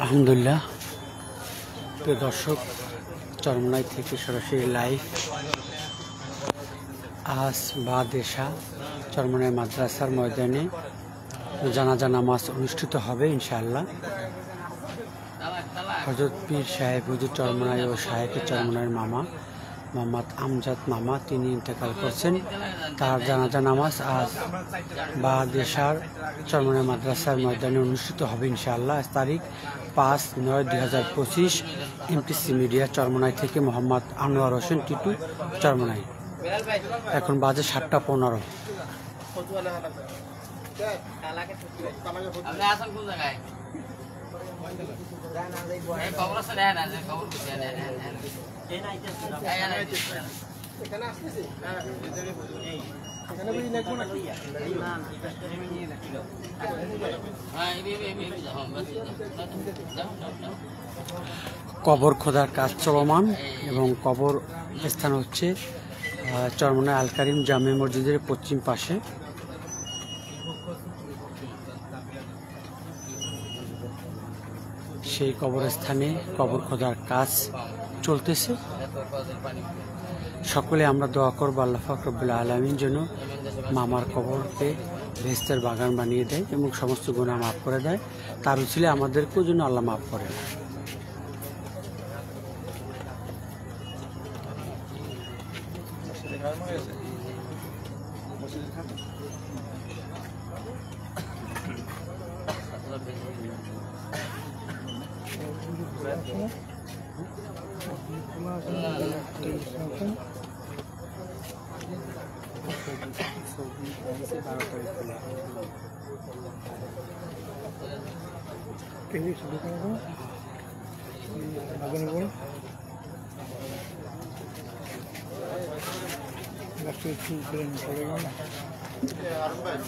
আলহামদুলিল্লাহ, প্রিয় দর্শক, চরমনাই থেকে সরাসরি লাইভ। আজ বাদেশা চরমনাই মাদ্রাসার ময়দানে জানাজা নামাজ অনুষ্ঠিত হবে ইনশাআল্লাহ। হযরত পীর সাহেব হুজুর চরমনাই ও শায়েখে চরমনাইয়ের মামা মোহাম্মদ আমজাদ মামা তিনি ইন্তেকাল করছেন। তার জানাজা নামাজ আজ বাদেশার চরমনাই মাদ্রাসার ময়দানে অনুষ্ঠিত হবে ইনশাআল্লাহ। আজ তারিখ 5/9/2025। এমটিসি মিডিয়া চরমনাই থেকে মোহাম্মদ আনোয়ার হোসেন টিটু চরমনাই। এখন বাজে 7:15। কবর খোদার কাজ চলমান এবং কবর স্থান হচ্ছে চরমনাই আল কারিম জামে মসজিদের পশ্চিম পাশে। সেই কবরস্থানে কবর খোদার কাজ চলতেছে। সকলে আমরা দোয়া করব আল্লাহ পাক রব্বুল আলামিন যেন মামার কবরকে বেহেশতের বাগান বানিয়ে দেয় এবং সমস্ত গুনাহ মাফ করে দেয়। তার উসিলে আমাদেরকেও যেন আল্লাহ মাফ করে।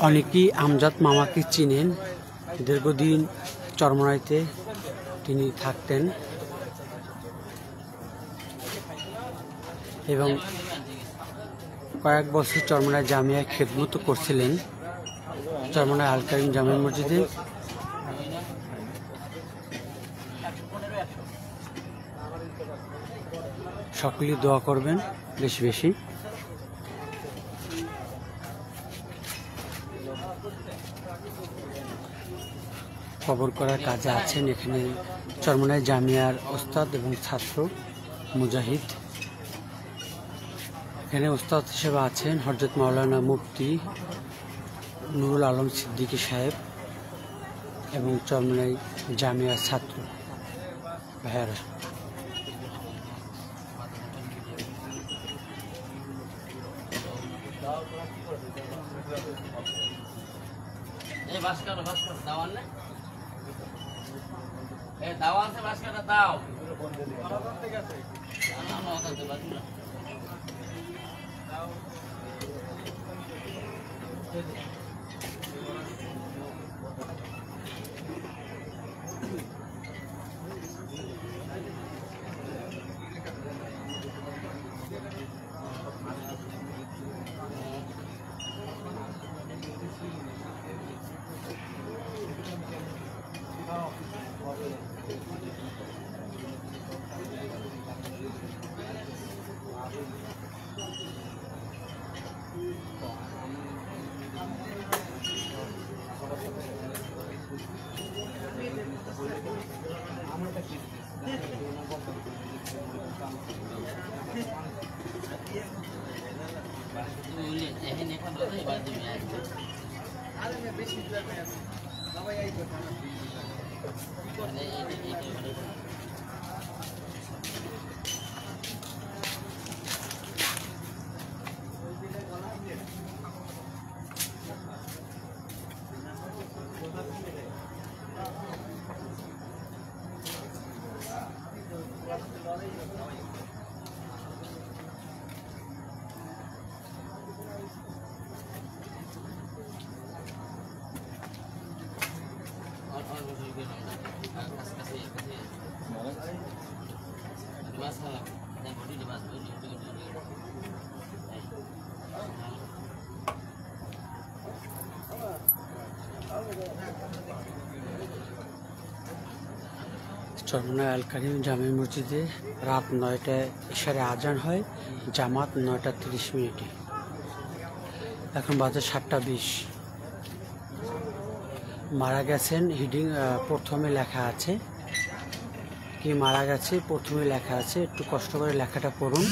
অনেকেই আমজাদ মামাকে চিনেন। দীর্ঘদিন চরমনাইতে তিনি থাকতেন এবং কয়েক বছর চরমনাই জামিয়ায় খেদমত করছিলেন চরমনাই আল কারিম জামে মসজিদে। সকলেই দোয়া করবেন বেশি বেশি। কবর করার কাজে আছেন এখানে চরমনাই জামিয়ার ওস্তাদ এবং ছাত্র মুজাহিদ। এখানে ওস্তাদ হিসেবে আছেন হযরত মাওলানা মুফতি নুরুল আলম সিদ্দিকী সাহেব এবং চরমনাই জামিয়ার ছাত্র ভাইয়ারা। চরমনাই আল কারিম জামে মসজিদে রাত 9টায় ইশারে আজান হয়, জামাত 9টা 30 এখন বাজে 7টা 20। মারা গেছেন হিডিং প্রথমে লেখা আছে, কি মারা গেছে প্রথমে লেখা আছে, একটু কষ্ট করে লেখাটা পড়ুন।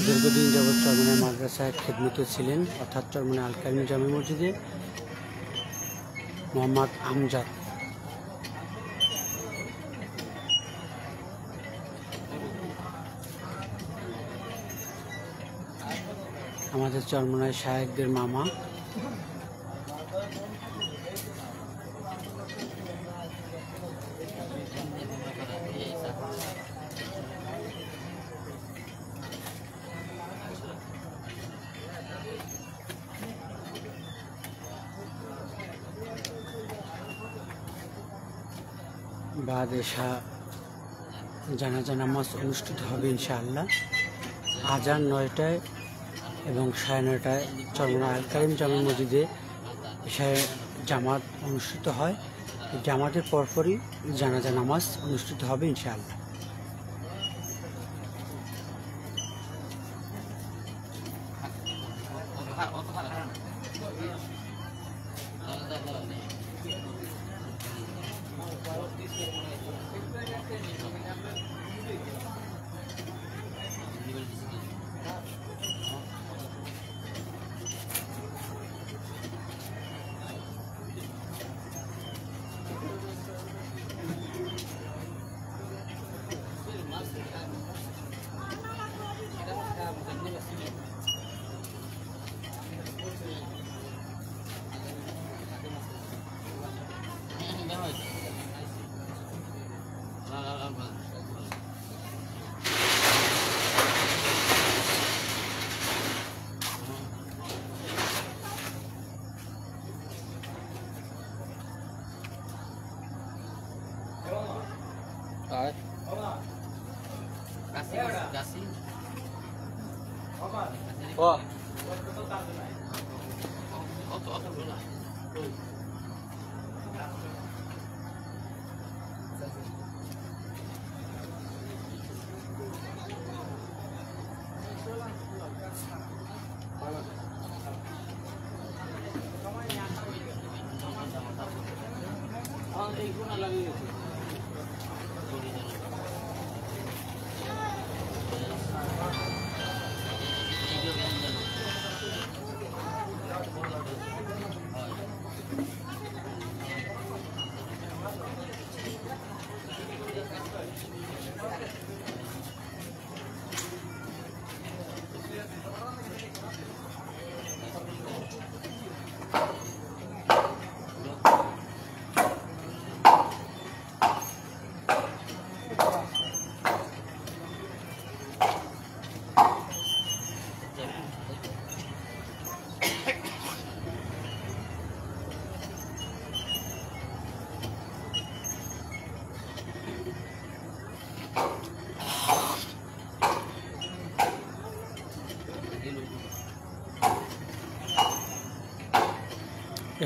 দীর্ঘদিন যাবৎ চরমনাই মাদ্রাসায় খেদমতে ছিলেন, অর্থাৎ চরমনাই আল কারিম জামে মসজিদে মোহাম্মদ আমজাদ। আমাদের চরমনাই শায়েকদের মামা। বাদ এশা জানাজা নামাজ অনুষ্ঠিত হবে ইনশাআল্লাহ। আজান 9টায় এবং 9:30টায় চরমনাই আল কারিম জামে মসজিদে এশায় জামাত অনুষ্ঠিত হয়। জামাতের পরপরই জানাজা নামাজ অনুষ্ঠিত হবে ইনশাআল্লাহ।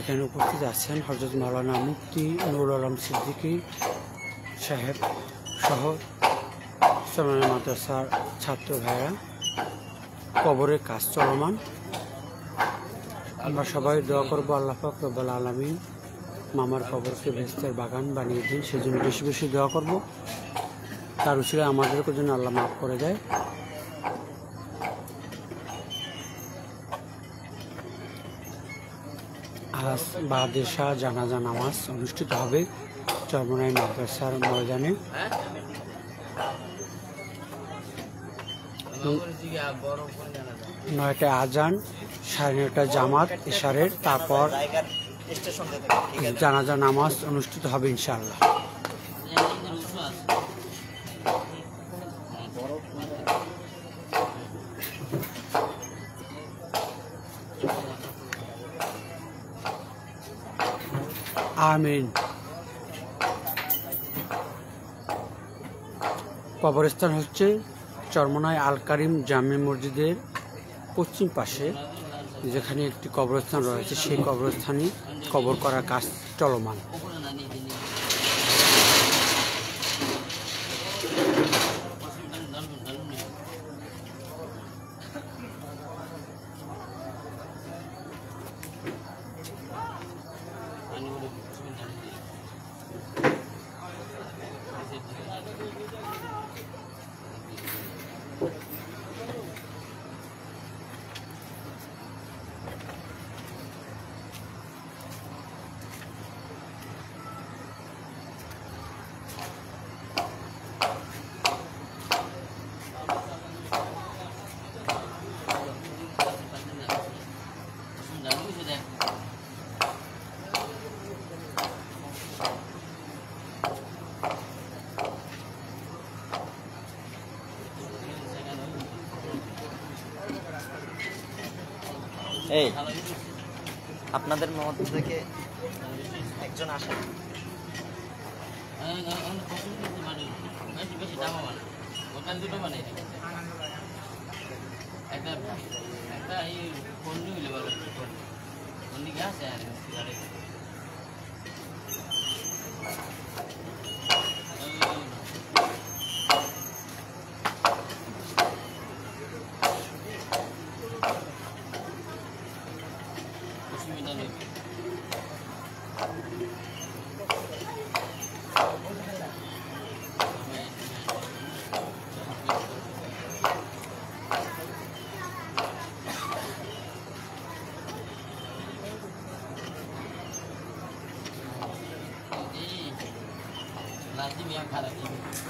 এখানে উপস্থিত আছেন হযরত মাওলানা মুফতি নুরুল আলম সিদ্দিকী সাহেব সহ চরমনাই মাদ্রাসার ছাত্র ভাইরা। কবরের কাজ চলমান, আমরা সবাই দোয়া করবো আল্লাহ পাক রব্বুল আলামিন মামার কবরকে বেহেশতের বাগান বানিয়ে দিন, সেজন্য বেশি বেশি দোয়া করব। তার উসিলায় আমাদেরকে যেন আল্লাহ মাফ করে দেয়। আজ বাদেশা জানাজা নামাজ অনুষ্ঠিত হবে চরমনাই মাদ্রাসার ময়দানে। 9টায় আজান, 9:30টায় জামাত ইশারের, তারপর জানাজা নামাজ অনুষ্ঠিত হবে ইনশাআল্লাহ। আমিন। কবরস্থান হচ্ছে চরমোনাই আল কারিম জামে মসজিদের পশ্চিম পাশে, যেখানে একটি কবরস্থান রয়েছে। সেই কবরস্থানে কবর করার কাজ চলমান। এই আপনাদের মধ্যে থেকে একজন আসেন। Lazim yang kalah ini.